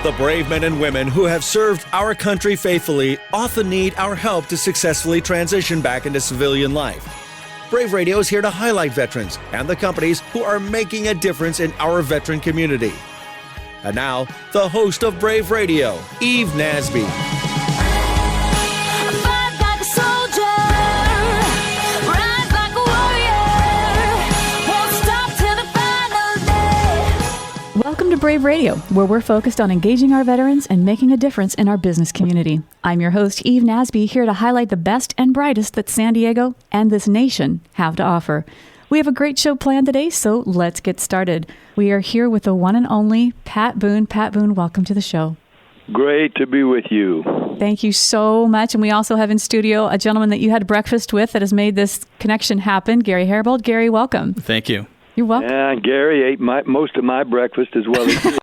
The brave men and women who have served our country faithfully often need our help to successfully transition back into civilian life. Brave Radio is here to highlight veterans and the companies who are making a difference in our veteran community. And now, the host of Brave Radio, Eve Nasby. Welcome to Brave Radio, where we're focused on engaging our veterans and making a difference in our business community. I'm your host, Eve Nasby, here to highlight the best and brightest that San Diego and this nation have to offer. We have a great show planned today, so let's get started. We are here with the one and only Pat Boone. Pat Boone, welcome to the show. Great to be with you. Thank you so much. And we also have in studio a gentleman that you had breakfast with that has made this connection happen, Gary Haribold. Gary, welcome. Thank you. You're welcome. Yeah, Gary ate most of my breakfast as well as you.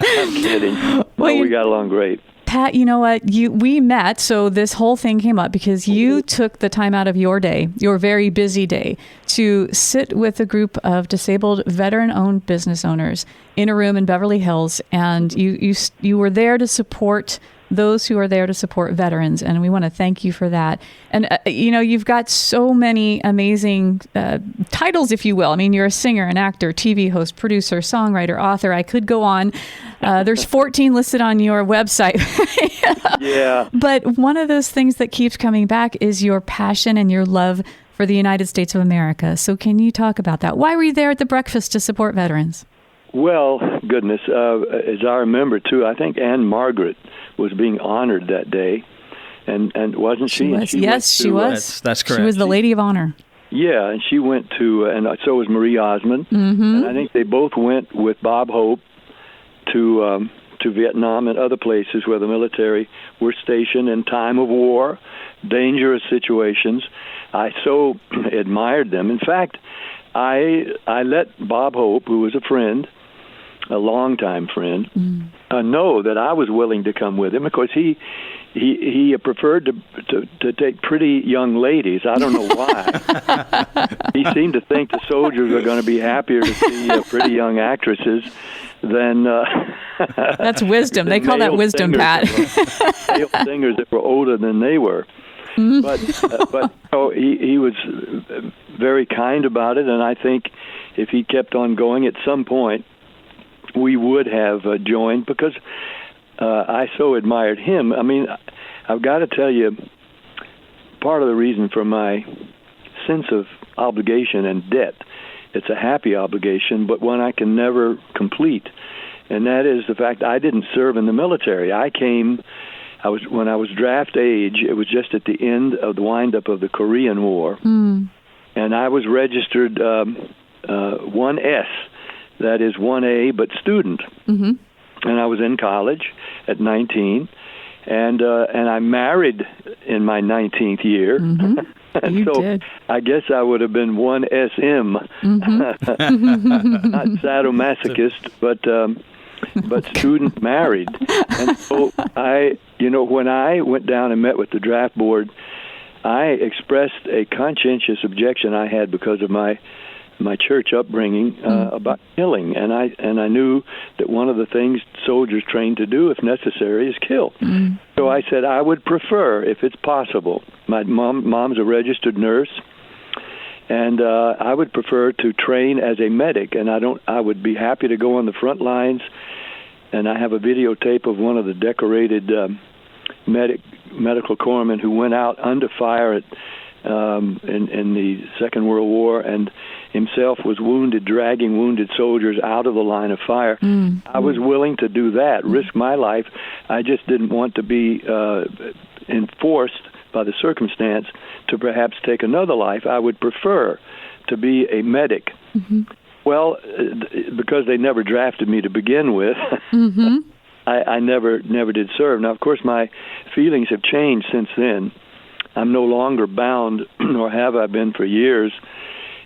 I'm kidding. We got along great. Pat, you know what? We met, so this whole thing came up because you took the time out of your day, your very busy day, to sit with a group of disabled veteran-owned business owners in a room in Beverly Hills, and you were there to support those who are there to support veterans, and we want to thank you for that. And, you've got so many amazing titles, if you will. I mean, you're a singer, an actor, TV host, producer, songwriter, author. I could go on. There's 14 listed on your website. Yeah. But one of those things that keeps coming back is your passion and your love for the United States of America. So can you talk about that? Why were you there at the breakfast to support veterans? Well, goodness, as I remember, too, I think Anne Margaret was being honored that day, and wasn't she? She was. That's correct. She was the Lady of Honor. Yeah, and she went to, and so was Marie Osmond, Mm-hmm. and I think they both went with Bob Hope to Vietnam and other places where the military were stationed in time of war, dangerous situations. I so admired them. In fact, I let Bob Hope, who was a friend, a longtime friend, know that I was willing to come with him because he preferred to take pretty young ladies. I don't know why. He seemed to think the soldiers were going to be happier to see pretty young actresses than that's wisdom. They call that wisdom, Pat. Male singers that were older than they were. But he was very kind about it, and I think if he kept on going, at some point we would have joined because I so admired him. I mean, I've got to tell you, part of the reason for my sense of obligation and debt, it's a happy obligation, but one I can never complete, and that is the fact I didn't serve in the military. When I was draft age, it was just at the end of the windup of the Korean War, and I was registered 1S, that is 1A, but student. Mm-hmm. And I was in college at 19, and I married in my 19th year. Mm-hmm. And you so did. I guess I would have been 1SM, Mm-hmm. not sadomasochist, but student married. And so when I went down and met with the draft board, I expressed a conscientious objection I had because of my church upbringing about killing, and I knew that one of the things soldiers trained to do, if necessary, is kill. So I said I would prefer, if it's possible. My mom's a registered nurse, and I would prefer to train as a medic, and I would be happy to go on the front lines. And I have a videotape of one of the decorated medical corpsmen who went out under fire in the Second World War, and himself was wounded, dragging wounded soldiers out of the line of fire. I was willing to do that, risk my life. I just didn't want to be enforced by the circumstance to perhaps take another life. I would prefer to be a medic. Mm-hmm. Well, because they never drafted me to begin with, mm-hmm. I never did serve. Now, of course, my feelings have changed since then. I'm no longer bound, nor have I been for years.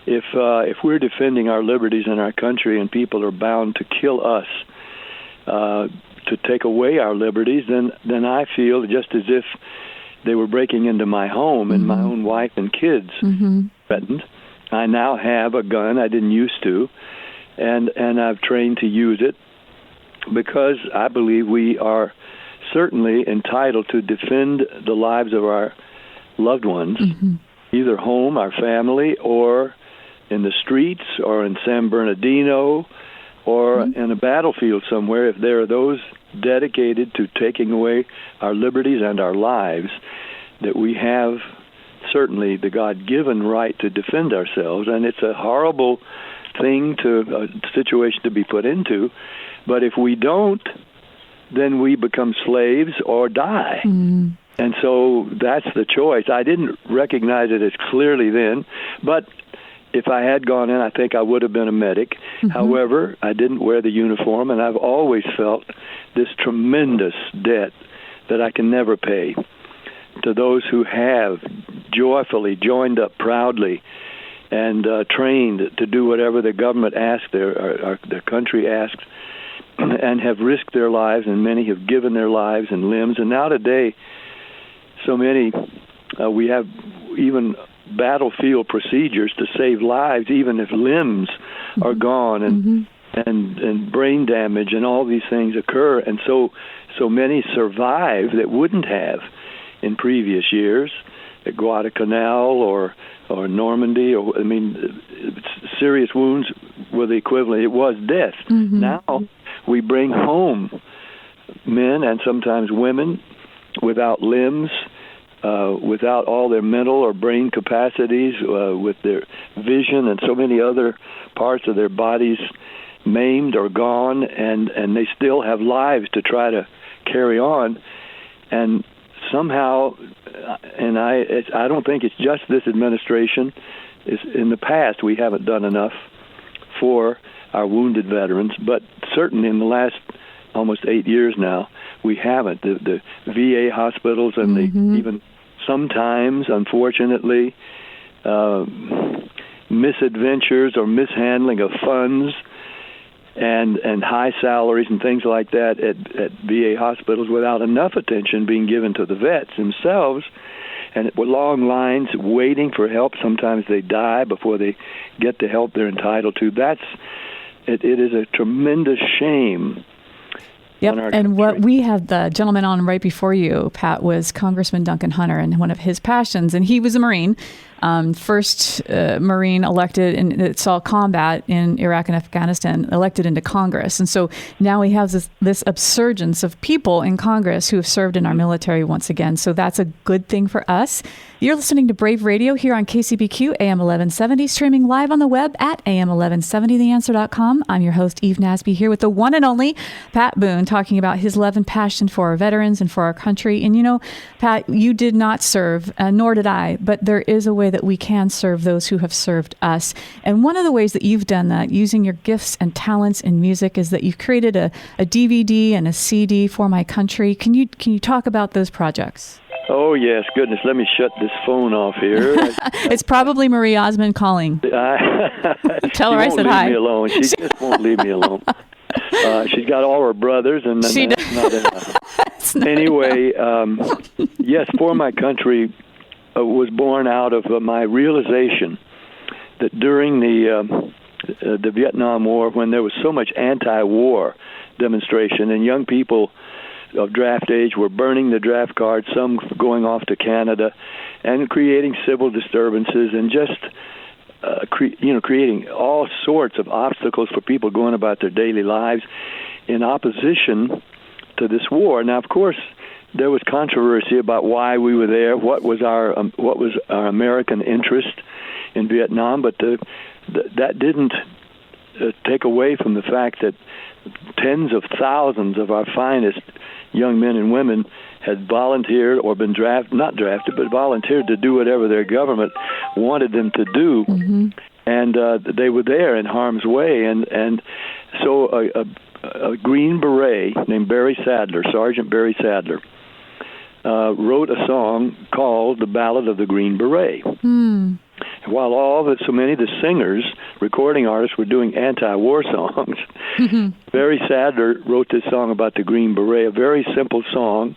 If we're defending our liberties in our country and people are bound to kill us, to take away our liberties, then I feel just as if they were breaking into my home and my own wife and kids threatened. I now have a gun. I didn't used to, and I've trained to use it. because I believe we are certainly entitled to defend the lives of our loved ones, either home, our family, or in the streets, or in San Bernardino, or in a battlefield somewhere. If there are those dedicated to taking away our liberties and our lives, that we have certainly the God-given right to defend ourselves. And it's a horrible thing, a situation to be put into. But if we don't, then we become slaves or die. And so that's the choice. I didn't recognize it as clearly then, but if I had gone in, I think I would have been a medic. However, I didn't wear the uniform, and I've always felt this tremendous debt that I can never pay to those who have joyfully joined up proudly and trained to do whatever the government asks, their country asks, and have risked their lives, and many have given their lives and limbs. And now today, so many, we have even battlefield procedures to save lives, even if limbs are gone and brain damage and all these things occur. And so many survive that wouldn't have in previous years at Guadalcanal or Normandy, or serious wounds were the equivalent. It was death. Now we bring home men and sometimes women without limbs, without all their mental or brain capacities, with their vision and so many other parts of their bodies maimed or gone, and they still have lives to try to carry on. And somehow, and I don't think it's just this administration. In the past, we haven't done enough for our wounded veterans, but certainly in the last almost 8 years now, we haven't. The VA hospitals and even sometimes, unfortunately, misadventures or mishandling of funds and high salaries and things like that at VA hospitals without enough attention being given to the vets themselves, and with long lines waiting for help. Sometimes they die before they get the help they're entitled to. It is a tremendous shame. Yep, and what we had the gentleman on right before you, Pat, was Congressman Duncan Hunter, and one of his passions, and he was a Marine, first Marine elected, and it saw combat in Iraq and Afghanistan, elected into Congress. And so now he has this upsurgence of people in Congress who have served in our military once again. So that's a good thing for us. You're listening to Brave Radio here on KCBQ AM 1170, streaming live on the web at am1170theanswer.com. I'm your host, Eve Nasby, here with the one and only Pat Boone, talking about his love and passion for our veterans and for our country. And you know, Pat, you did not serve, nor did I, but there is a way that we can serve those who have served us. And one of the ways that you've done that, using your gifts and talents in music, is that you've created a DVD and a CD for my country. Can you talk about those projects? Oh, yes. Goodness, let me shut this phone off here. It's probably Marie Osmond calling. Tell her I said hi. She won't leave me alone. She just won't leave me alone. She's got all her brothers, and that's not enough. Anyway, yes, For My Country was born out of my realization that during the Vietnam War, when there was so much anti-war demonstration, and young people of draft age were burning the draft cards, some going off to Canada, and creating civil disturbances, and just creating all sorts of obstacles for people going about their daily lives in opposition to this war. Now, of course, there was controversy about why we were there, what was our American interest in Vietnam, but that didn't take away from the fact that tens of thousands of our finest young men and women had volunteered or been volunteered to do whatever their government wanted them to do. And they were there in harm's way. And so a Green Beret named Barry Sadler, Sergeant Barry Sadler, wrote a song called The Ballad of the Green Beret. While so many of the singers, recording artists, were doing anti-war songs, Barry Sadler wrote this song about the Green Beret, a very simple song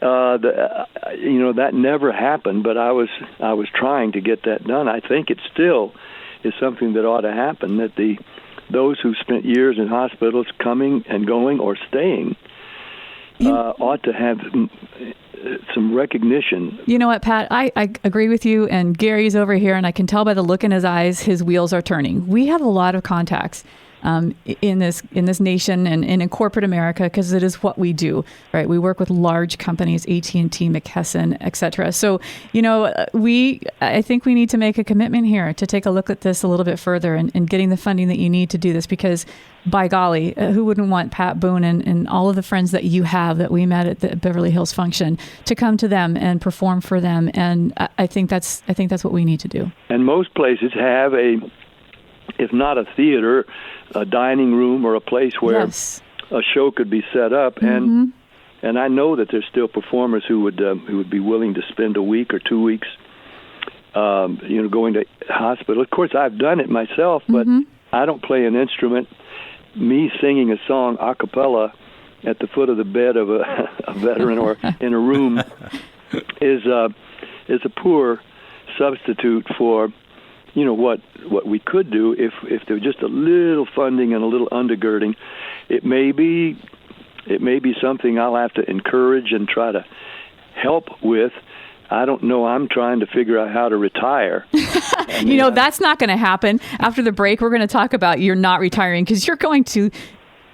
That never happened, but I was trying to get that done. I think it still is something that ought to happen, that those who spent years in hospitals coming and going or staying ought to have some recognition. You know what, Pat? I agree with you, and Gary's over here, and I can tell by the look in his eyes, his wheels are turning. We have a lot of contacts in this nation and in corporate America, because it is what we do, right? We work with large companies, AT&T, McKesson, et cetera. So, I think we need to make a commitment here to take a look at this a little bit further and getting the funding that you need to do this, because by golly, who wouldn't want Pat Boone and all of the friends that you have that we met at the Beverly Hills function to come to them and perform for them? And I think that's what we need to do. And most places have if not a theater, a dining room or a place where a show could be set up. And I know that there's still performers who would be willing to spend a week or 2 weeks, going to hospital. Of course, I've done it myself, but I don't play an instrument. Me singing a song a cappella at the foot of the bed of a veteran or in a room is a poor substitute for what we could do if there was just a little funding and a little undergirding. It may be something I'll have to encourage and try to help with. I don't know. I'm trying to figure out how to retire. That's not going to happen. After the break, we're going to talk about you're not retiring, because you're going to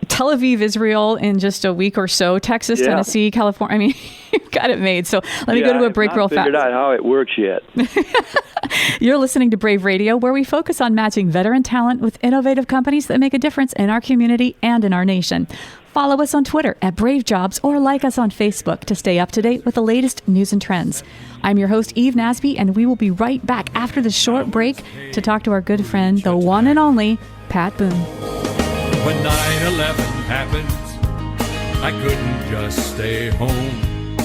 Tel Aviv, Israel in just a week or so, Texas, Tennessee, California. I mean, you've got it made. So let me go to a break real fast. I haven't figured out how it works yet. You're listening to Brave Radio, where we focus on matching veteran talent with innovative companies that make a difference in our community and in our nation. Follow us on Twitter at Brave Jobs or like us on Facebook to stay up to date with the latest news and trends. I'm your host, Eve Nasby, and we will be right back after this short break to talk to our good friend, the one and only Pat Boone. When 9/11 happened, I couldn't just stay home.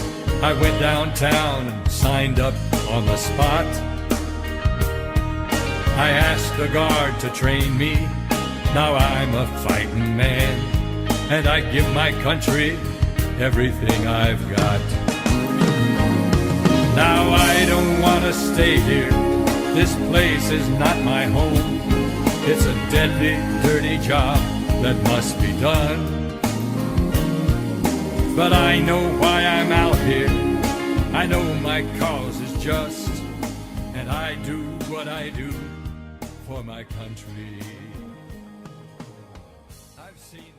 I went downtown and signed up on the spot. I asked the guard to train me. Now I'm a fighting man, and I give my country everything I've got. Now I don't want to stay here. This place is not my home. It's a deadly, dirty job that must be done. But I know why I'm out here. I know my cause is just, and I do what I do for my country. I've seen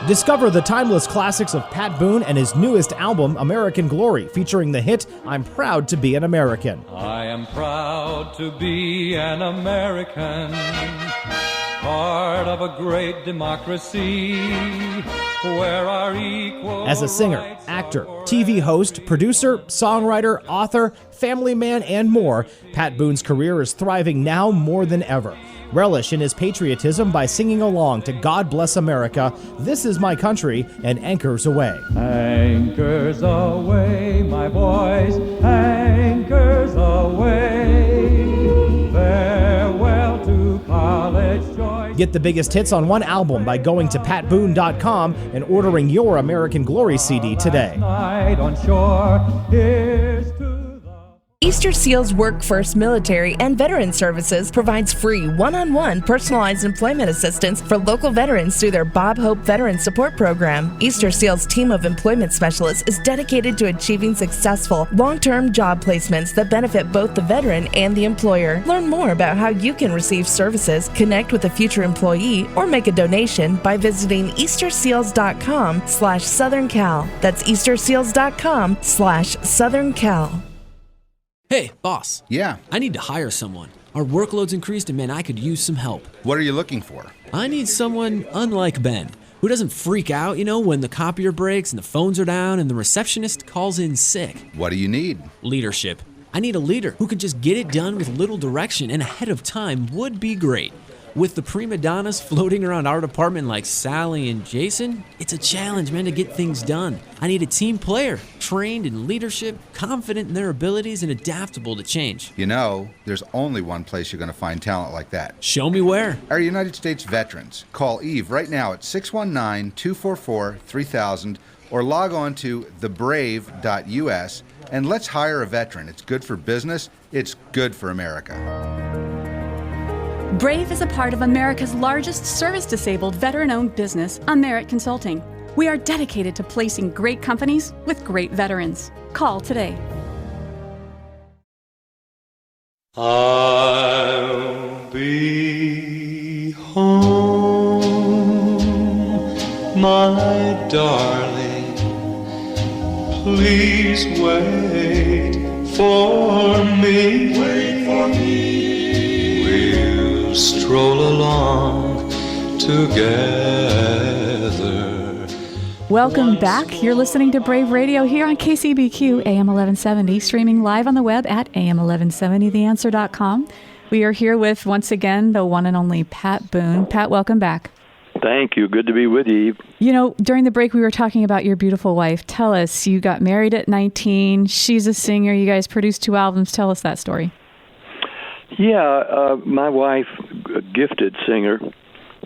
Discover the timeless classics of Pat Boone and his newest album, American Glory, featuring the hit, I'm Proud to Be an American. I am proud to be an American, part of a great democracy, where our equal As a singer, actor, TV host, producer, songwriter, author, family man, and more, Pat Boone's career is thriving now more than ever. Relish in his patriotism by singing along to God Bless America, This Is My Country, and Anchors Away. Anchors away, my boys, anchors away. Farewell to college joy. Get the biggest hits on one album by going to patboone.com and ordering your American Glory CD today. Night on shore, here's to Easter Seals Workforce Military and Veteran Services provides free one-on-one personalized employment assistance for local veterans through their Bob Hope Veteran Support Program. Easter Seals' team of employment specialists is dedicated to achieving successful, long-term job placements that benefit both the veteran and the employer. Learn more about how you can receive services, connect with a future employee, or make a donation by visiting easterseals.com/SouthernCal. That's easterseals.com/SouthernCal. Hey, boss. Yeah? I need to hire someone. Our workload's increased and, man, I could use some help. What are you looking for? I need someone unlike Ben, who doesn't freak out, when the copier breaks and the phones are down and the receptionist calls in sick. What do you need? Leadership. I need a leader who can just get it done with little direction and ahead of time would be great. With the prima donnas floating around our department like Sally and Jason, it's a challenge, man, to get things done. I need a team player, trained in leadership, confident in their abilities, and adaptable to change. You know, there's only one place you're going to find talent like that. Show me where. Our United States veterans. Call Eve right now at 619-244-3000 or log on to thebrave.us and let's hire a veteran. It's good for business. It's good for America. Brave is a part of America's largest service-disabled veteran-owned business, Amerit Consulting. We are dedicated to placing great companies with great veterans. Call today. I'll be home, my darling. Please wait for me. Wait for me. We'll stroll along together. Welcome back. You're listening to Brave Radio here on KCBQ AM 1170, streaming live on the web at am1170theanswer.com. We are here with, once again, the one and only Pat Boone. Pat, welcome back. Thank you. Good to be with you, Eve. You know, during the break, we were talking about your beautiful wife. Tell us, you got married at 19. She's a singer. You guys produced 2 albums. Tell us that story. Yeah, my wife, a gifted singer,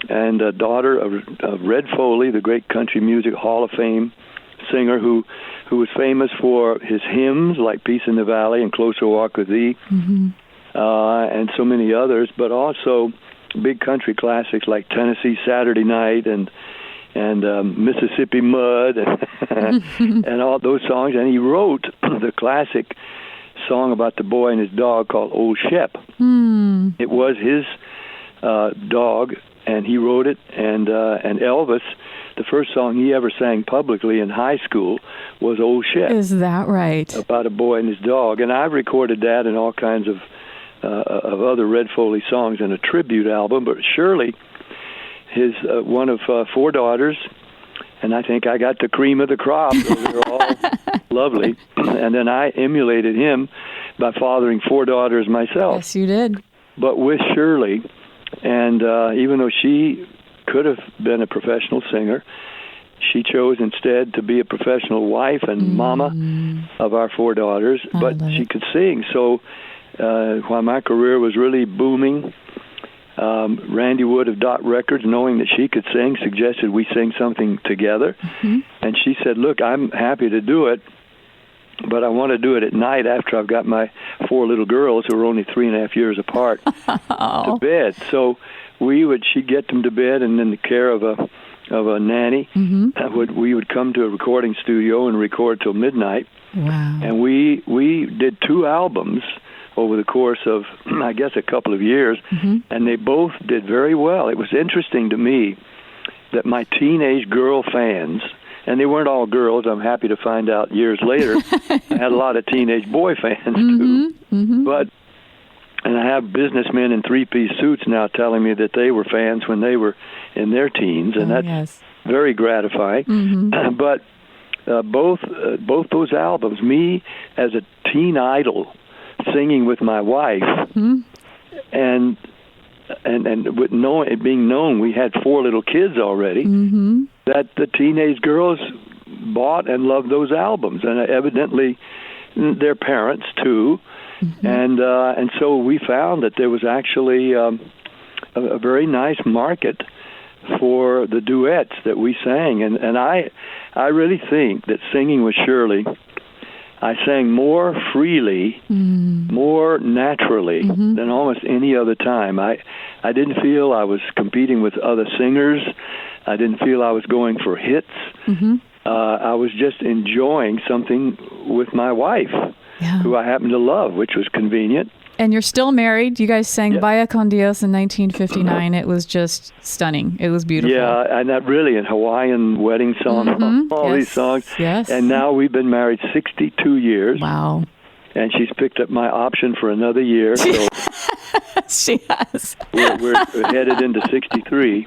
and a daughter of Red Foley, the great country music Hall of Fame singer who was famous for his hymns like Peace in the Valley and Closer Walk with Thee, and so many others, but also big country classics like Tennessee Saturday Night and Mississippi Mud and all those songs. And he wrote the classic song about the boy and his dog called Old Shep. It was his dog, and he wrote it. And Elvis, the first song he ever sang publicly in high school was Old Shep. Is that right? About a boy and his dog. And I've recorded that and all kinds of other Red Foley songs in a tribute album. But Shirley, his one of 4 daughters, and I think I got the cream of the crop. They were all lovely. And then I emulated him by fathering 4 daughters myself. Yes, you did. But with Shirley, and even though she could have been a professional singer, she chose instead to be a professional wife and mama of our 4 daughters, but she could sing. So while my career was really booming, Randy Wood of Dot Records, knowing that she could sing, suggested we sing something together. And she said, look, I'm happy to do it, but I want to do it at night after I've got my 4 little girls, who are only 3.5 years apart, to bed. So she'd get them to bed, and in the care of a nanny, we would come to a recording studio and record till midnight. Wow. And we did 2 albums over the course of, I guess, a couple of years, and they both did very well. It was interesting to me that my teenage girl fans, and they weren't all girls, I'm happy to find out years later, I had a lot of teenage boy fans too, but, and I have businessmen in 3-piece suits now telling me that they were fans when they were in their teens, and that's very gratifying. But both those albums, me as a teen idol, singing with my wife, and with it being known we had 4 little kids already, that the teenage girls bought and loved those albums, and evidently their parents too, and so we found that there was actually a very nice market for the duets that we sang, and I really think that singing with Shirley, I sang more freely, more naturally than almost any other time. I didn't feel I was competing with other singers. I didn't feel I was going for hits. I was just enjoying something with my wife, who I happened to love, which was convenient. And you're still married. You guys sang Vaya con Dios in 1959. It was just stunning. It was beautiful. Yeah, and that really, a Hawaiian wedding song, all these songs. Yes. And now we've been married 62 years. Wow. And she's picked up my option for another year. So she has. We're headed into 63.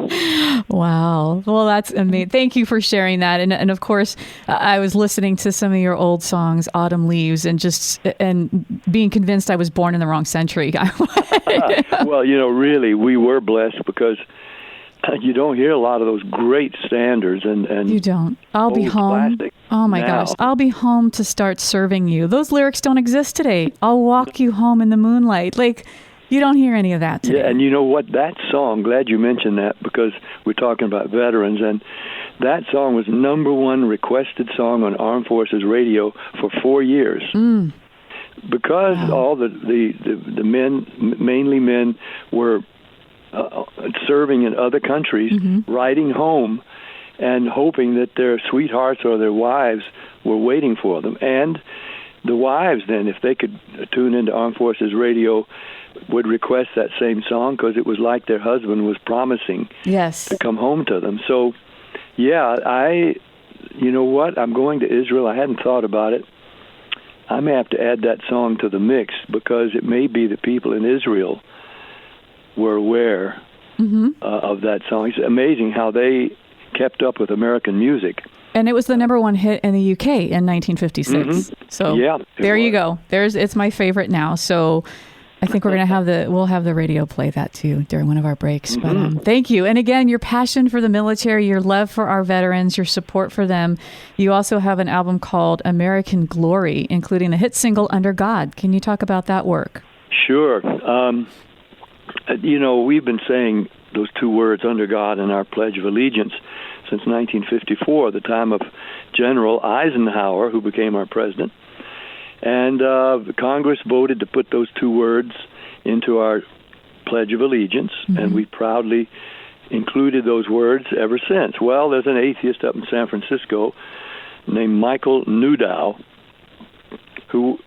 Wow. Well, that's amazing. Thank you for sharing that. And of course, I was listening to some of your old songs, Autumn Leaves, and being convinced I was born in the wrong century. Well, really, we were blessed because you don't hear a lot of those great standards and you don't. I'll be home. Oh my gosh. I'll be home to start serving you. Those lyrics don't exist today. I'll walk you home in the moonlight. Like, you don't hear any of that today. Yeah, and you know what? That song, glad you mentioned that, because we're talking about veterans, and that song was #1 requested song on Armed Forces Radio for 4 years. Because all the men, mainly men, were serving in other countries, riding home and hoping that their sweethearts or their wives were waiting for them. And the wives then, if they could tune into Armed Forces Radio, would request that same song because it was like their husband was promising to come home to them. So, yeah, you know what? I'm going to Israel. I hadn't thought about it. I may have to add that song to the mix because it may be that people in Israel were aware of that song. It's amazing how they kept up with American music. And it was the #1 hit in the UK in 1956. So there you go. It's my favorite now. So I think we'll have the radio play that too during one of our breaks. But thank you. And again, your passion for the military, your love for our veterans, your support for them. You also have an album called American Glory, including the hit single Under God. Can you talk about that work? Sure. We've been saying those two words, under God, in our Pledge of Allegiance since 1954, the time of General Eisenhower, who became our president. And Congress voted to put those two words into our Pledge of Allegiance, and we proudly included those words ever since. Well, there's an atheist up in San Francisco named Michael Newdow who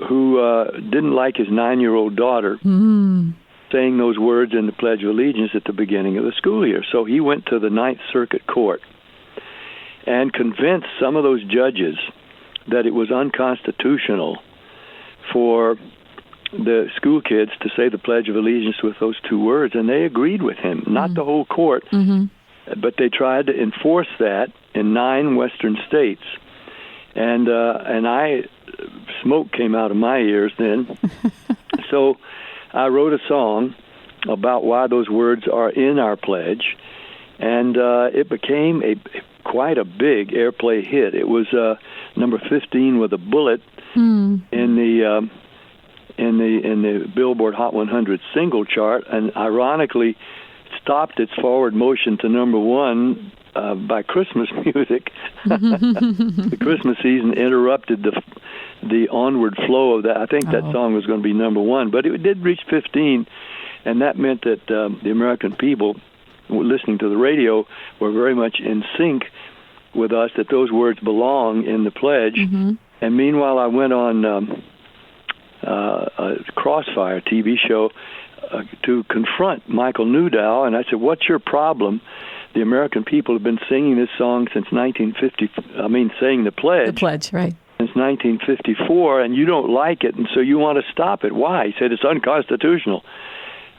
didn't like his 9-year-old daughter saying those words in the Pledge of Allegiance at the beginning of the school year. So he went to the Ninth Circuit Court and convinced some of those judges that it was unconstitutional for the school kids to say the Pledge of Allegiance with those two words, and they agreed with him. Not the whole court, but they tried to enforce that in 9 western states. And smoke came out of my ears then. So I wrote a song about why those words are in our pledge, and it became quite a big airplay hit. It was number 15 with a bullet in the Billboard Hot 100 single chart, and ironically stopped its forward motion to #1 by Christmas music. The Christmas season interrupted the onward flow of that. I think that song was going to be #1, but it did reach 15, and that meant that the American people listening to the radio were very much in sync with us, that those words belong in the pledge. And meanwhile, I went on a Crossfire TV show to confront Michael Newdow, and I said, what's your problem? The American people have been singing this song since 1950, saying the pledge. The pledge, right. Since 1954, and you don't like it, and so you want to stop it. Why? He said, it's unconstitutional.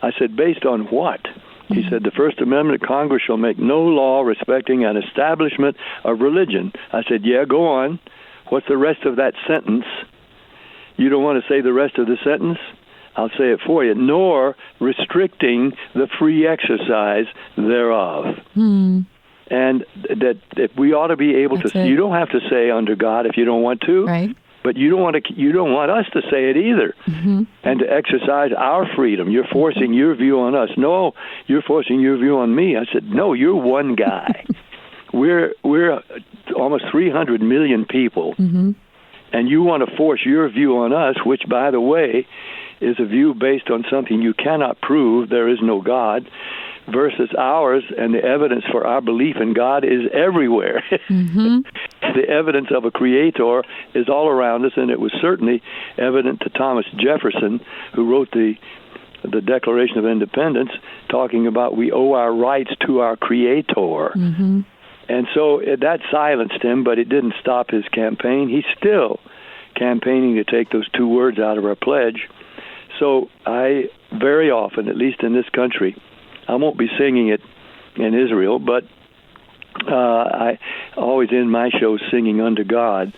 I said, based on what? He said, the First Amendment, Congress shall make no law respecting an establishment of religion. I said, yeah, go on. What's the rest of that sentence? You don't want to say the rest of the sentence? I'll say it for you. Nor restricting the free exercise thereof. And that we ought to be able to. You don't have to say under God if you don't want to. Right. But you don't want us to say it either, and to exercise our freedom. You're forcing your view on us. No, you're forcing your view on me. I said, no, you're one guy. We're almost 300 million people, and you want to force your view on us, which, by the way, is a view based on something you cannot prove. There is no God. Versus ours, and the evidence for our belief in God is everywhere. The evidence of a creator is all around us, and it was certainly evident to Thomas Jefferson, who wrote the Declaration of Independence, talking about we owe our rights to our creator. And so that silenced him, but it didn't stop his campaign. He's still campaigning to take those two words out of our pledge. So I, very often, at least in this country, I won't be singing it in Israel, but I always end my show singing Under God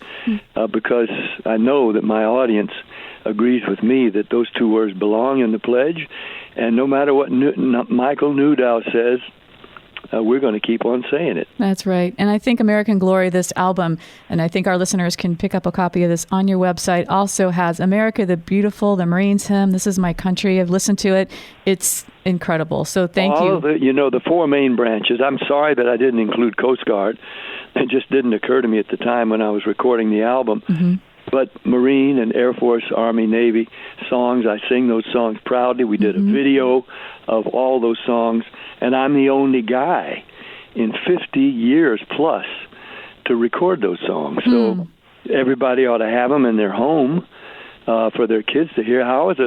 because I know that my audience agrees with me that those two words belong in the pledge, And no matter what Michael Newdow says, we're going to keep on saying it. That's right. And I think American Glory, this album, and I think our listeners can pick up a copy of this on your website, also has America the Beautiful, the Marines hymn, This Is My Country. I've listened to it. It's incredible. So thank you. The four main branches. I'm sorry that I didn't include Coast Guard. It just didn't occur to me at the time when I was recording the album. Mm-hmm. But Marine and Air Force, Army, Navy songs, I sing those songs proudly. We did a video of all those songs, and I'm the only guy in 50 years plus to record those songs. So everybody ought to have them in their home for their kids to hear. How is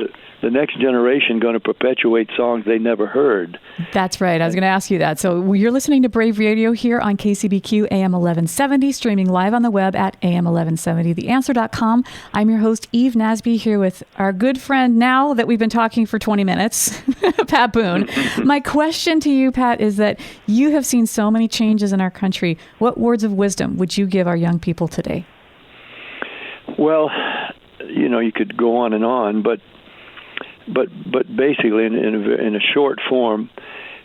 the next generation going to perpetuate songs they never heard? That's right. I was going to ask you that. So you're listening to Brave Radio here on KCBQ AM 1170, streaming live on the web at am1170theanswer.com. I'm your host, Eve Nasby, here with our good friend now that we've been talking for 20 minutes, Pat Boone. My question to you, Pat, is that you have seen so many changes in our country. What words of wisdom would you give our young people today? Well, you could go on, but basically, in a short form,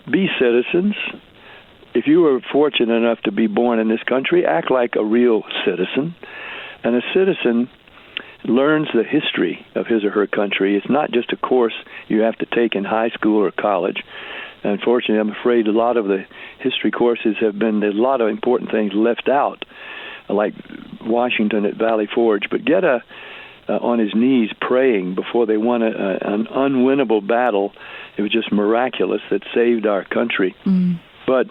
be citizens. If you were fortunate enough to be born in this country, act like a real citizen. And a citizen learns the history of his or her country. It's not just a course you have to take in high school or college. Unfortunately, I'm afraid a lot of the history courses there's a lot of important things left out, like Washington at Valley Forge. But get on his knees praying before they won an unwinnable battle. It was just miraculous that saved our country. But,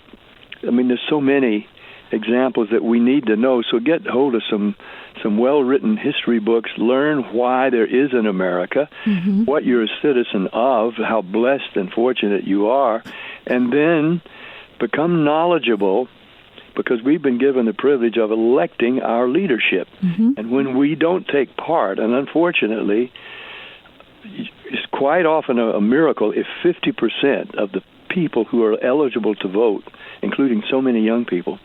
there's so many examples that we need to know. So get hold of some well-written history books. Learn why there is an America, what you're a citizen of, how blessed and fortunate you are, and then become knowledgeable, because we've been given the privilege of electing our leadership. And when we don't take part, and unfortunately, it's quite often a miracle if 50% of the people who are eligible to vote, including so many young people,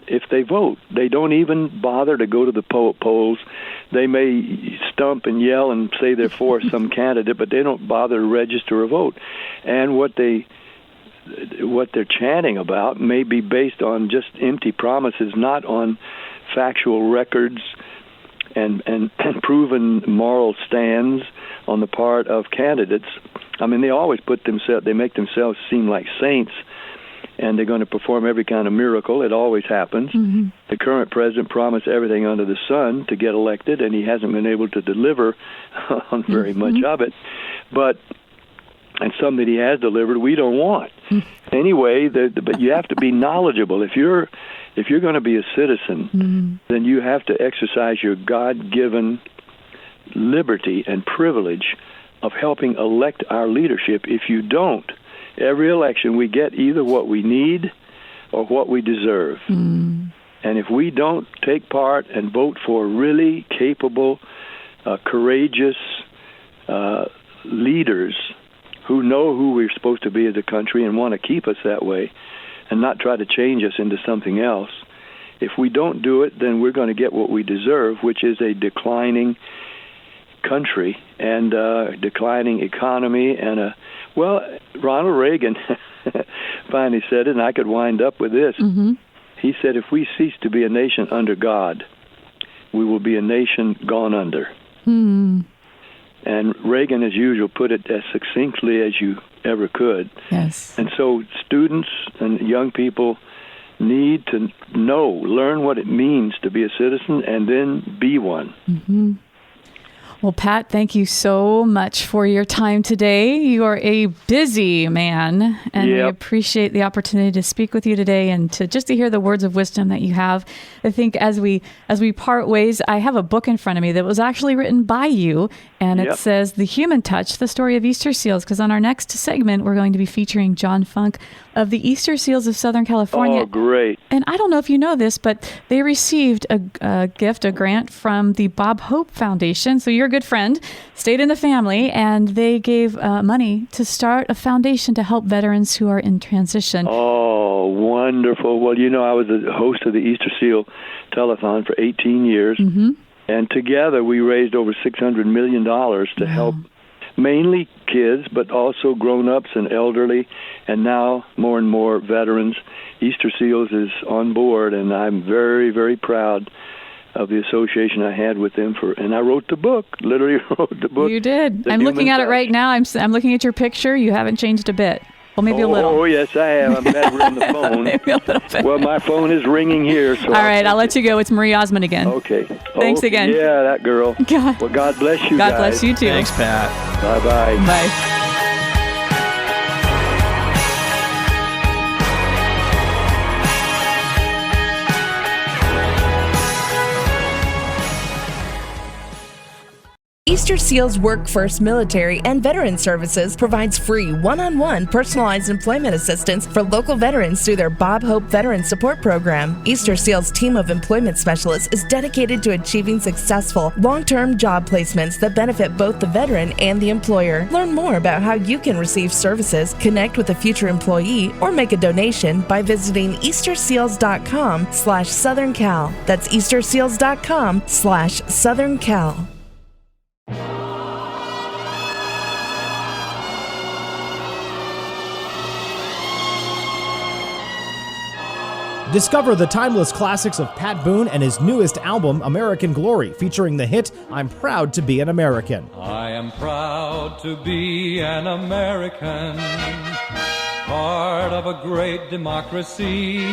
if they vote, they don't even bother to go to the polls. They may stump and yell and say they're for some candidate, but they don't bother to register a vote. And what they're chanting about may be based on just empty promises, not on factual records and proven moral stands on the part of candidates. They always they make themselves seem like saints, and they're going to perform every kind of miracle. It always happens. The current president promised everything under the sun to get elected, and he hasn't been able to deliver on very much of it. And some that he has delivered, we don't want. Anyway, but you have to be knowledgeable. If you're going to be a citizen, then you have to exercise your God-given liberty and privilege of helping elect our leadership. If you don't, every election we get either what we need or what we deserve. And if we don't take part and vote for really capable, courageous leaders who know who we're supposed to be as a country and want to keep us that way and not try to change us into something else, if we don't do it, then we're going to get what we deserve, which is a declining country and declining economy. And Ronald Reagan finally said it, and I could wind up with this. He said, if we cease to be a nation under God, we will be a nation gone under. And Reagan, as usual, put it as succinctly as you ever could. Yes. And so students and young people need to learn what it means to be a citizen and then be one. Well, Pat, thank you so much for your time today. You are a busy man, and we appreciate the opportunity to speak with you today and to hear the words of wisdom that you have. I think as we part ways, I have a book in front of me that was actually written by you, and it says The Human Touch, the story of Easter seals, because on our next segment, we're going to be featuring John Funk of the Easter Seals of Southern California. Oh, great. And I don't know if you know this, but they received a grant from the Bob Hope Foundation. So your good friend stayed in the family, and they gave money to start a foundation to help veterans who are in transition. Oh, wonderful. Well, I was the host of the Easter Seal Telethon for 18 years, and together we raised over $600 million to help mainly kids, but also grown-ups and elderly, and now more and more veterans. Easter Seals is on board, and I'm very, very proud of the association I had with them and I wrote the book, literally wrote the book. You did. I'm looking at it right now. I'm looking at your picture. You haven't changed a bit. Well, maybe a little. Oh, yes, I have. I'm glad we're on the phone. Maybe a little bit. Well, my phone is ringing here. So all right, I'll let you go. It's Marie Osmond again. Okay. Thanks again. Yeah, that girl. God. Well, God bless you God guys. bless you too. Thanks, Pat. Bye-bye. Bye. Easter Seals Work First Military and Veteran Services provides free one-on-one personalized employment assistance for local veterans through their Bob Hope Veteran Support Program. Easter Seals' team of employment specialists is dedicated to achieving successful, long-term job placements that benefit both the veteran and the employer. Learn more about how you can receive services, connect with a future employee, or make a donation by visiting easterseals.com/SouthernCal. That's easterseals.com/SouthernCal. Discover the timeless classics of Pat Boone and his newest album, American Glory, featuring the hit, I'm Proud to Be an American. I am proud to be an American, part of a great democracy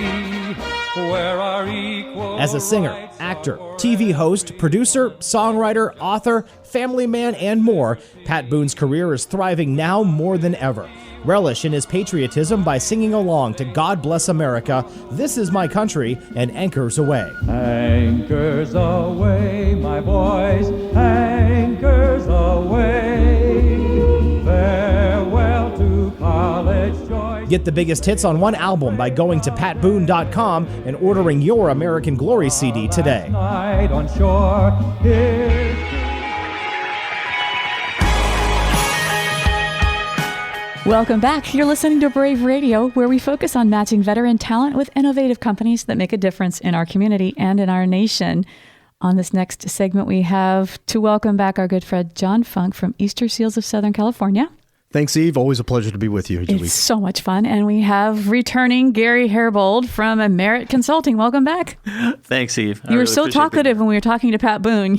where our equal As a singer, actor, TV host, producer, songwriter, author, family man, and more, Pat Boone's career is thriving now more than ever. Relish in his patriotism by singing along to God Bless America, This Is My Country, and Anchors Away. Anchors away, my boys, anchors away. Farewell to college joy. Get the biggest hits on one album by going to patboone.com and ordering your American Glory CD today. Night on shore, here's Welcome back. You're listening to Brave Radio, where we focus on matching veteran talent with innovative companies that make a difference in our community and in our nation. On this next segment, we have to welcome back our good friend John Funk from Easter Seals of Southern California. Thanks, Eve. Always a pleasure to be with you, Julie. It's so much fun. And we have returning Gary Herbold from Merit Consulting. Welcome back. Thanks, Eve. You were so talkative when we were talking to Pat Boone.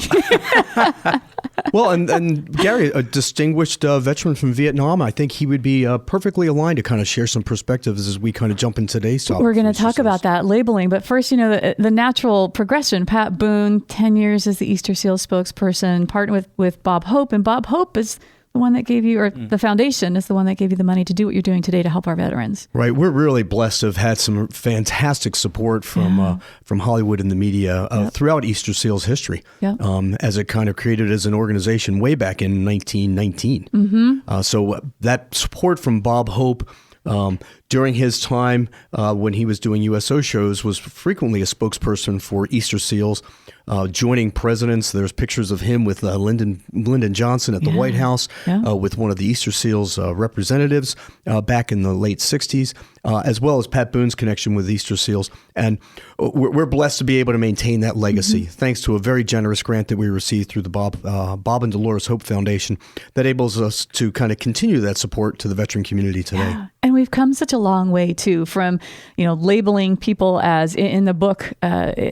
Well, and Gary, a distinguished veteran from Vietnam, I think he would be perfectly aligned to kind of share some perspectives as we kind of jump in today's topic. We're going to talk about that labeling, but first, the natural progression. Pat Boone, 10 years as the Easter Seals spokesperson, partnered with Bob Hope, and Bob Hope is the one that gave you, or the foundation is the one that gave you the money to do what you're doing today to help our veterans. Right. We're really blessed to have had some fantastic support from Hollywood and the media throughout Easter Seals history, as it kind of created as an organization way back in 1919. Mm-hmm. So that support from Bob Hope during his time when he was doing USO shows was frequently a spokesperson for Easter Seals. Joining presidents. There's pictures of him with Lyndon Johnson at the White House with one of the Easter Seals representatives back in the late 60s, as well as Pat Boone's connection with Easter Seals. And we're blessed to be able to maintain that legacy thanks to a very generous grant that we received through the Bob and Dolores Hope Foundation that enables us to kind of continue that support to the veteran community today. Yeah. And we've come such a long way, too, from, labeling people as in the book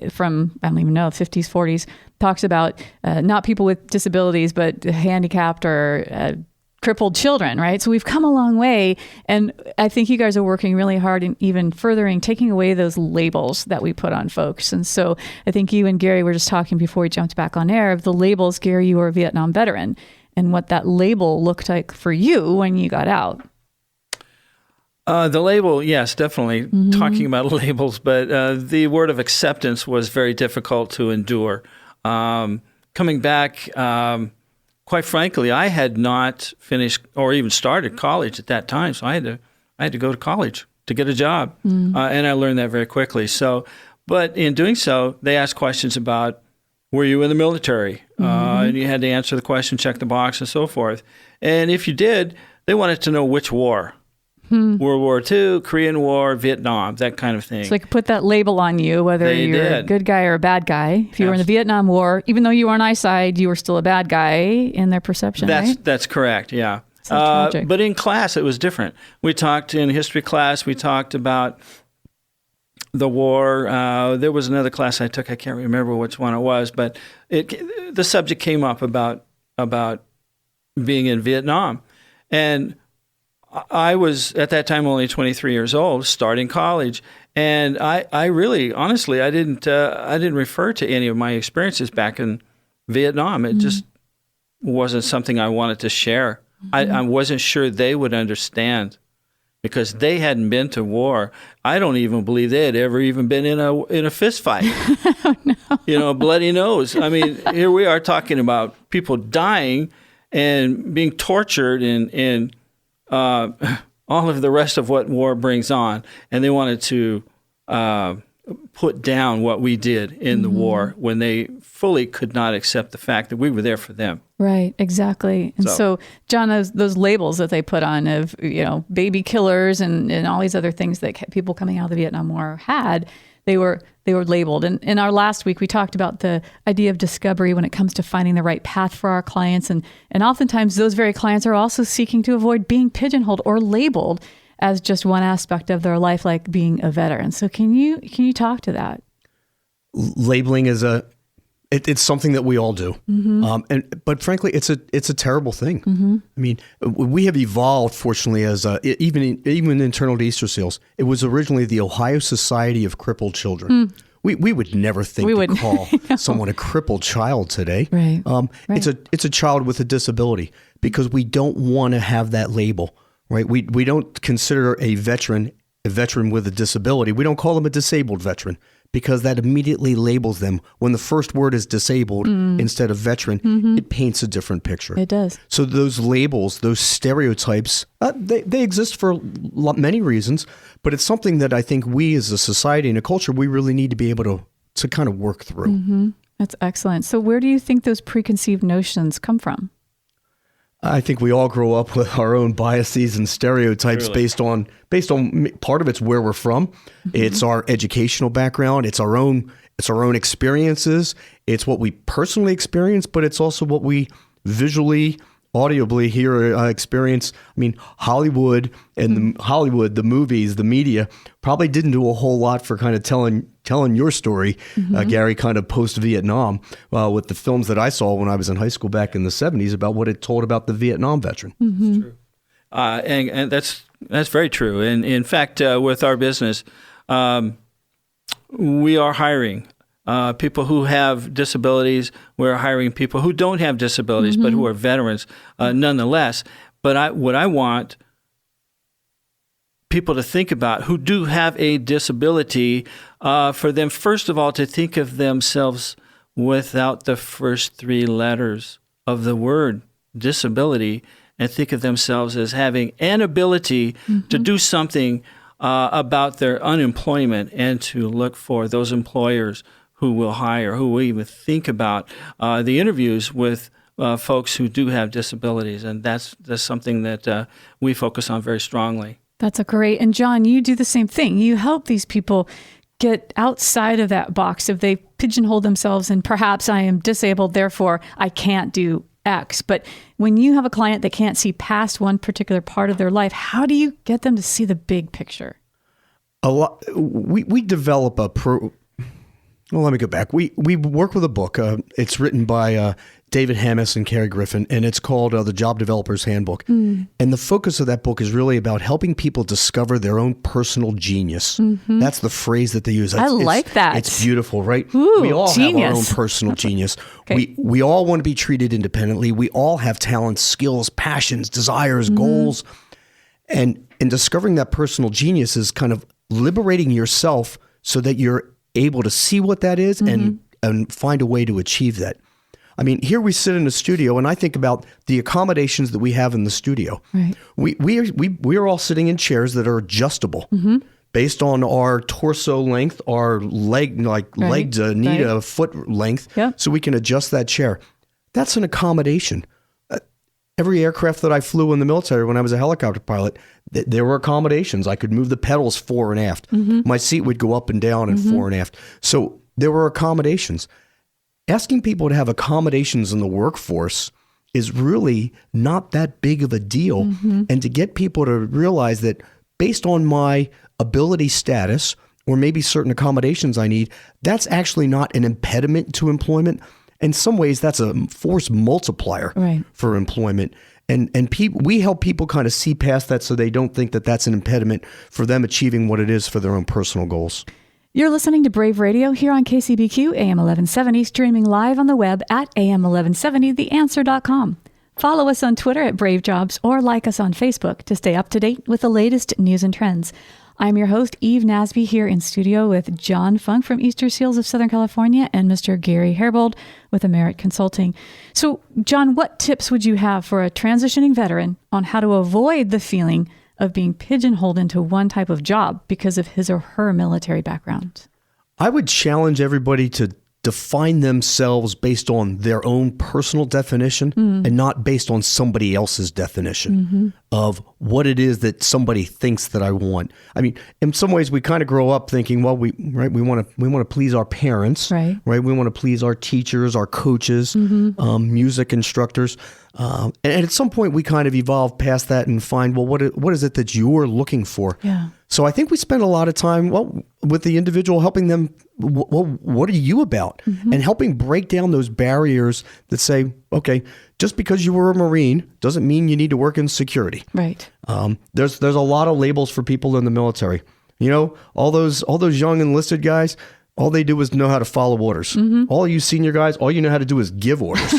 from, I don't even know, 50s, 40s, talks about not people with disabilities, but handicapped or crippled children, right? So we've come a long way. And I think you guys are working really hard in even furthering, taking away those labels that we put on folks. And so I think you and Gary were just talking before we jumped back on air of the labels. Gary, you were a Vietnam veteran, and what that label looked like for you when you got out. The label, yes, definitely talking about labels, but the word of acceptance was very difficult to endure. Coming back, quite frankly, I had not finished or even started college at that time, so I had to go to college to get a job, and I learned that very quickly. So, but in doing so, they asked questions about, were you in the military? And you had to answer the question, check the box, and so forth. And if you did, they wanted to know which war. World War II, Korean War, Vietnam, that kind of thing. So they could put that label on you, whether you're a good guy or a bad guy. If you were in the Vietnam War, even though you were on our side, you were still a bad guy in their perception, right? That's correct, yeah. So tragic. But in class, it was different. We talked in history class, we talked about the war. There was another class I took, I can't remember which one it was, but the subject came up about being in Vietnam. And I was, at that time, only 23 years old, starting college. And I really, honestly, I didn't refer to any of my experiences back in Vietnam. It just wasn't something I wanted to share. I wasn't sure they would understand because they hadn't been to war. I don't even believe they had ever even been in a fist fight. Oh, no. You know, a bloody nose. I mean, here we are talking about people dying and being tortured and all of the rest of what war brings on. And they wanted to put down what we did in the war when they fully could not accept the fact that we were there for them. Right, exactly. And so John, those labels that they put on of, baby killers and all these other things that people coming out of the Vietnam War had, they were labeled. And in our last week, we talked about the idea of discovery when it comes to finding the right path for our clients. And oftentimes those very clients are also seeking to avoid being pigeonholed or labeled as just one aspect of their life, like being a veteran. So can you talk to that? Labeling is it's something that we all do. But frankly, it's a terrible thing. I mean, we have evolved, fortunately, as even internal to Easter Seals. It was originally the Ohio Society of Crippled Children. We would never think to call someone a crippled child today. Right. It's a child with a disability because we don't want to have that label. Right. We don't consider a veteran with a disability. We don't call them a disabled veteran because that immediately labels them. When the first word is disabled instead of veteran, it paints a different picture. It does. So those labels, those stereotypes, they exist for many reasons, but it's something that I think we as a society and a culture, we really need to be able to kind of work through. That's excellent. So where do you think those preconceived notions come from? I think we all grow up with our own biases and stereotypes based on part of it's where we're from. It's our educational background. It's our own experiences. It's what we personally experience, but it's also what we visually, audibly hear, experience. I mean, Hollywood and the movies, the media probably didn't do a whole lot for kind of telling your story, Gary, kind of post-Vietnam, with the films that I saw when I was in high school back in the 70s about what it told about the Vietnam veteran. That's true. And that's very true. And in fact, with our business, we are hiring people who have disabilities. We're hiring people who don't have disabilities, but who are veterans nonetheless. But what I want people to think about who do have a disability, for them, first of all, to think of themselves without the first three letters of the word disability and think of themselves as having an ability to do something about their unemployment and to look for those employers who will hire, who will even think about the interviews with folks who do have disabilities. And that's something that we focus on very strongly. That's great. And John, you do the same thing. You help these people get outside of that box. If they pigeonhole themselves and perhaps I am disabled, therefore I can't do X. But when you have a client that can't see past one particular part of their life, how do you get them to see the big picture? We develop Well, let me go back. We work with a book. It's written by David Hammis and Carrie Griffin, and it's called The Job Developer's Handbook. And the focus of that book is really about helping people discover their own personal genius. That's the phrase that they use. I like that. It's beautiful, right? Ooh, we all genius. have our own personal genius. We all want to be treated independently. We all have talents, skills, passions, desires, goals. And discovering that personal genius is kind of liberating yourself so that you're able to see what that is and find a way to achieve that. I mean, here we sit in a studio, and I think about the accommodations that we have in the studio. Right. We are all sitting in chairs that are adjustable based on our torso length, our leg, leg to knee to foot length, so we can adjust that chair. That's an accommodation. Every aircraft that I flew in the military when I was a helicopter pilot, there were accommodations. I could move the pedals fore and aft. My seat would go up and down and fore and aft. So there were accommodations. Asking people to have accommodations in the workforce is really not that big of a deal. And to get people to realize that based on my ability status or maybe certain accommodations I need, that's actually not an impediment to employment. In some ways, that's a force multiplier for employment. And we help people kind of see past that so they don't think that that's an impediment for them achieving what it is for their own personal goals. You're listening to Brave Radio here on KCBQ AM 1170, streaming live on the web at am1170theanswer.com. Follow us on Twitter at Brave Jobs or like us on Facebook to stay up to date with the latest news and trends. I'm your host, Eve Nasby, here in studio with John Funk from Easter Seals of Southern California and Mr. Gary Herbold with Amerit Consulting. So, John, what tips would you have for a transitioning veteran on how to avoid the feeling of being pigeonholed into one type of job because of his or her military background? I would challenge everybody to define themselves based on their own personal definition and not based on somebody else's definition of what it is that somebody thinks that I want. I mean, in some ways we kind of grow up thinking, well, we want to please our parents, right? We want to please our teachers, our coaches, music instructors. And at some point we kind of evolve past that and find, well, what is it that you're looking for? Yeah. So I think we spend a lot of time, with the individual, helping them, what are you about? And helping break down those barriers that say, okay, just because you were a Marine doesn't mean you need to work in security. Right. There's a lot of labels for people in the military. You know, all those young enlisted guys, all they do is know how to follow orders. All you senior guys, all you know how to do is give orders.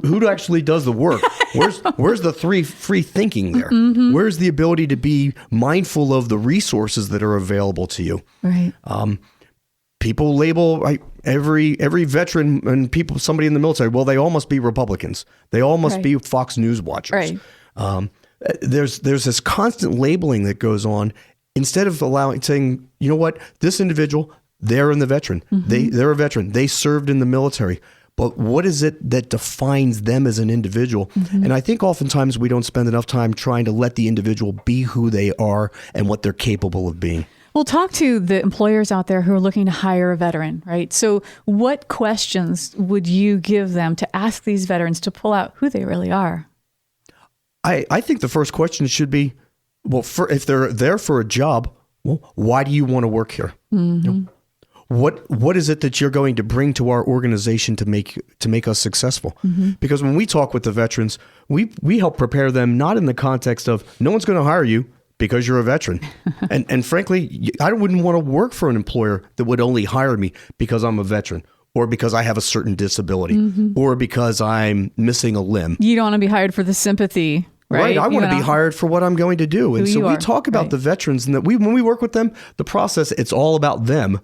Who actually does the work? Where's the free thinking there? Where's the ability to be mindful of the resources that are available to you? Right. People label every veteran and somebody in the military. Well, they all must be Republicans. They all must be Fox News watchers. Right. There's this constant labeling that goes on. Instead of saying, you know what, this individual, they're a veteran. They're a veteran. They served in the military. But what is it that defines them as an individual? And I think oftentimes we don't spend enough time trying to let the individual be who they are and what they're capable of being. Well, talk to the employers out there who are looking to hire a veteran, right? So what questions would you give them to ask these veterans to pull out who they really are? I think the first question should be, well, if they're there for a job, well, why do you want to work here? You know, what is it that you're going to bring to our organization to make us successursuccessful? Because when we talk with the veterans, we help prepare them not in the context of no one's going to hire you because you're a veteran. and frankly, I wouldn't want to work for an employer that would only hire me because I'm a veteran or because I have a certain disability or because I'm missing a limb. You don't want to be hired for the sympathy. Right. I want to be hired for what I'm going to do. And so we talk about the veterans and that when we work with them, the process, it's all about them.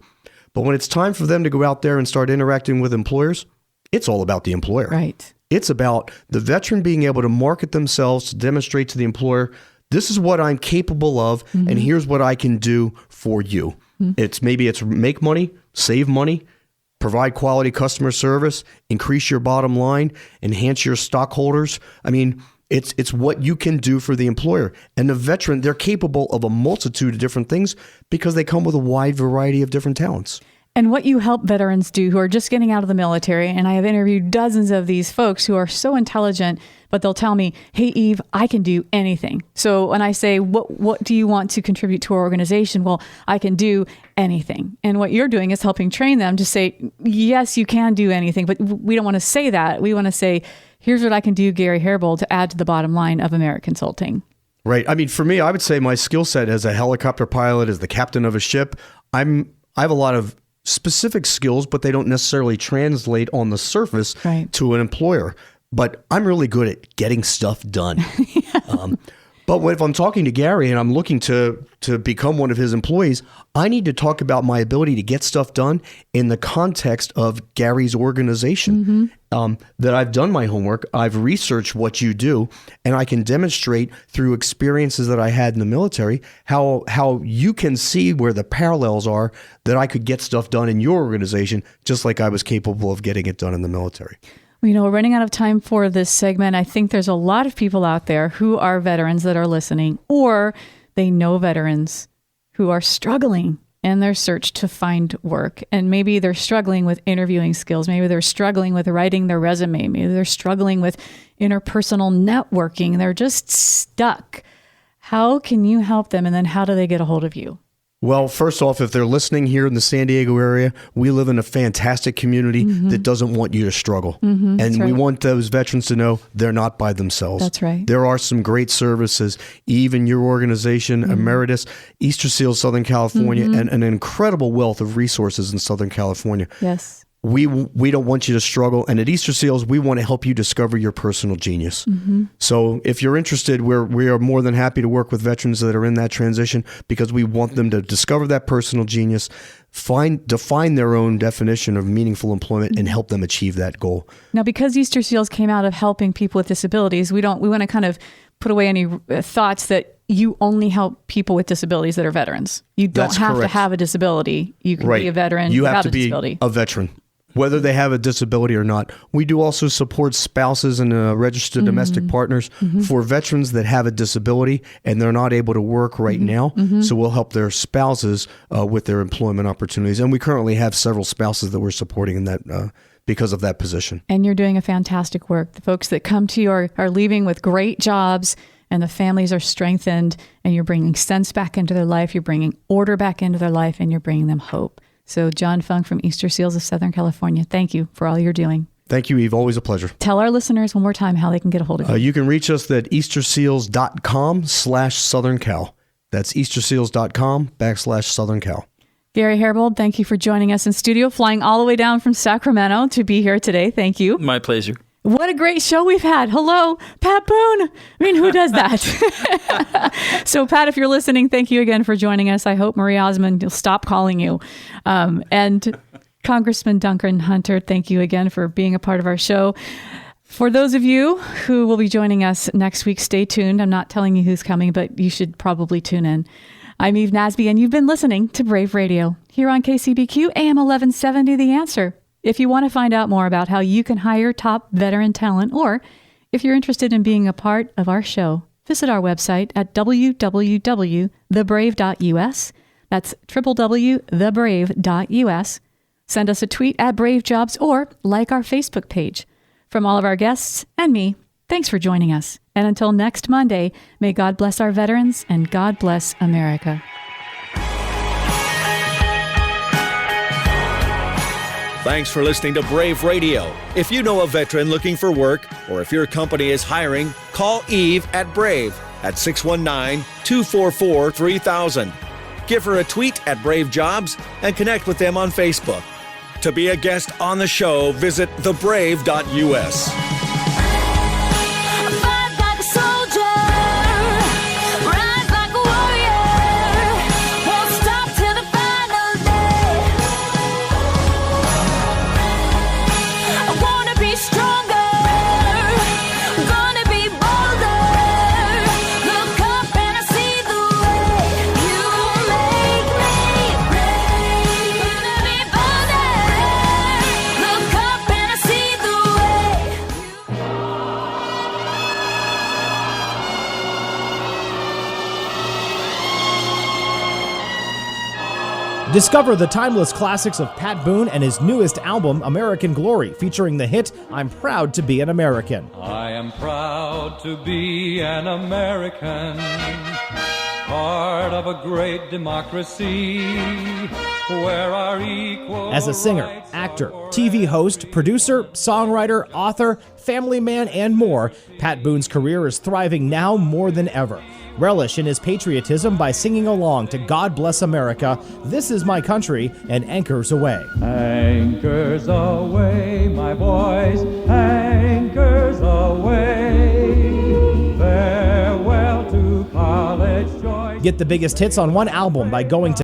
But when it's time for them to go out there and start interacting with employers, it's all about the employer. Right. It's about the veteran being able to market themselves to demonstrate to the employer, this is what I'm capable of, and here's what I can do for you. It's make money, save money, provide quality customer service, increase your bottom line, enhance your stockholders. I mean, it's what you can do for the employer. And the veteran, they're capable of a multitude of different things because they come with a wide variety of different talents. And what you help veterans do who are just getting out of the military, and I have interviewed dozens of these folks who are so intelligent, but they'll tell me, hey, Eve, I can do anything. So when I say, what do you want to contribute to our organization? Well, I can do anything. And what you're doing is helping train them to say, yes, you can do anything, but we don't want to say that. We want to say, here's what I can do, Gary Herbold, to add to the bottom line of Amerit Consulting. Right. I mean, for me, I would say my skill set as a helicopter pilot, as the captain of a ship, I have a lot of specific skills, but they don't necessarily translate on the surface to an employer. But I'm really good at getting stuff done. But if I'm talking to Gary and I'm looking to become one of his employees, I need to talk about my ability to get stuff done in the context of Gary's organization. That I've done my homework, I've researched what you do, and I can demonstrate through experiences that I had in the military how you can see where the parallels are that I could get stuff done in your organization just like I was capable of getting it done in the military. We're running out of time for this segment. I think there's a lot of people out there who are veterans that are listening, or they know veterans who are struggling in their search to find work. And maybe they're struggling with interviewing skills. Maybe they're struggling with writing their resume. Maybe they're struggling with interpersonal networking. They're just stuck. How can you help them? And then how do they get a hold of you? Well, first off, if they're listening here in the San Diego area, we live in a fantastic community that doesn't want you to struggle. And we want those veterans to know they're not by themselves. That's right. There are some great services, even your organization, Emeritus, Easter Seals Southern California, and an incredible wealth of resources in Southern California. Yes. We don't want you to struggle. And at Easter Seals, we want to help you discover your personal genius. So if you're interested, we are more than happy to work with veterans that are in that transition, because we want them to discover that personal genius, define their own definition of meaningful employment, and help them achieve that goal. Now, because Easter Seals came out of helping people with disabilities, we want to kind of put away any thoughts that you only help people with disabilities that are veterans. You don't have to have a disability. You can be a veteran. You have to a be disability. a veteran, whether they have a disability or not. We do also support spouses and registered domestic partners for veterans that have a disability and they're not able to work right now. So we'll help their spouses with their employment opportunities. And we currently have several spouses that we're supporting in that because of that position. And you're doing a fantastic work. The folks that come to you are leaving with great jobs, and the families are strengthened, and you're bringing sense back into their life. You're bringing order back into their life, and you're bringing them hope. So John Funk from Easter Seals of Southern California, thank you for all you're doing. Thank you, Eve. Always a pleasure. Tell our listeners one more time how they can get a hold of you. You can reach us at easterseals.com/Southern Cal. That's easterseals.com/Southern Cal. Gary Herbold, thank you for joining us in studio, flying all the way down from Sacramento to be here today. Thank you. My pleasure. What a great show we've had. Hello, Pat Boone. I mean, who does that? So, Pat, if you're listening, thank you again for joining us. I hope Marie Osmond will stop calling you. And Congressman Duncan Hunter, thank you again for being a part of our show. For those of you who will be joining us next week, stay tuned. I'm not telling you who's coming, but you should probably tune in. I'm Eve Nasby, and you've been listening to Brave Radio here on KCBQ AM 1170, The Answer. If you want to find out more about how you can hire top veteran talent, or if you're interested in being a part of our show, visit our website at www.thebrave.us. That's www.thebrave.us. Send us a tweet at BraveJobs or like our Facebook page. From all of our guests and me, thanks for joining us. And until next Monday, may God bless our veterans and God bless America. Thanks for listening to Brave Radio. If you know a veteran looking for work, or if your company is hiring, call Eve at Brave at 619-244-3000. Give her a tweet at Brave Jobs and connect with them on Facebook. To be a guest on the show, visit thebrave.us. Discover the timeless classics of Pat Boone and his newest album, American Glory, featuring the hit, I'm Proud to Be an American. I am proud to be an American, part of a great democracy, where our equal As a singer, actor, TV host, producer, songwriter, author, family man, and more, Pat Boone's career is thriving now more than ever. Relish in his patriotism by singing along to God Bless America, This Is My Country, and Anchors Away. Anchors away, my boys, anchors away. Farewell to college joy. Get the biggest hits on one album by going to